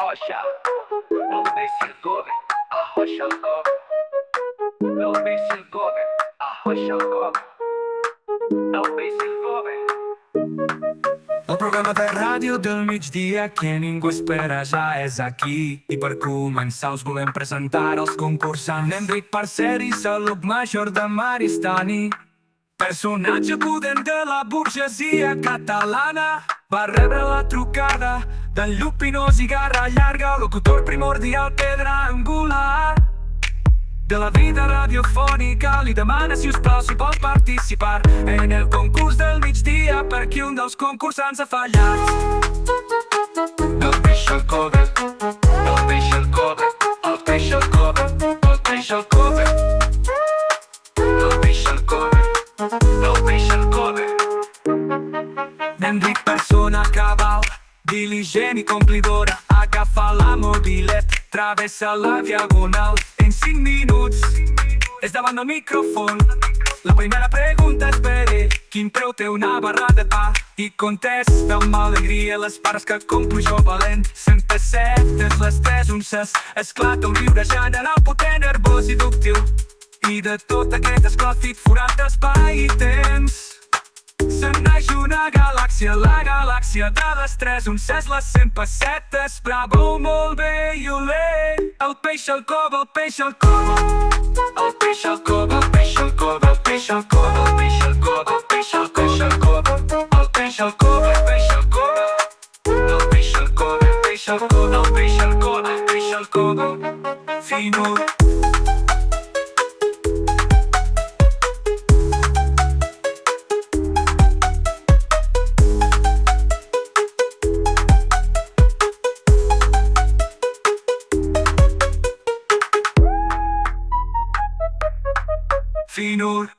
arrocha, não deixe o cobre, arrocha o cobre. Não deixe o cobre, arrocha o cobre. Não deixe o cobre. El programa de ràdio del migdia que ningú espera ja és aquí. I per començar us volem presentar els concursants Enric Parcer i Saluc Major de Maristani. Personatge pudent de la burgesia catalana, va rebre la trucada d'en Lluc Pinós i Garra Llarga, locutor primordial, pedra angular de la vida radiofònica. Li demana si us plau si pot participar en el concurs del migdia perquè un dels concursants ha fallat. No deixa el cobre, no deixa el cobre, el deixa el cobre, el deixa el cobre. No deixa el cobre, no deixa el cobre. Enric, persona cabal, diligent i complidora, agafa la mobilet, travessa la diagonal en 5 minuts. És davant del micròfon. La primera pregunta és per ell: quin preu té una barra de pa? I contesta amb alegria les pares que compro jo valent. 100 pessetes, les 3 unces. Esclata un riure general potent, nervós i dúctil. I de tot aquest esclàfid forat d'espai i temps se'n naix una galàxia, la galàxia de les 3 unces, les 100 pessetes. Bravo, molt bé i olé. El peix al cove, el peix al cove. El peix al cove, el peix al cove, el peix al cove, el peix al cove, el peix al cove, el peix al cove, el peix al cove, el peix al cove, el peix al cove, el peix al cove, el peix al cove. Finur. Finur.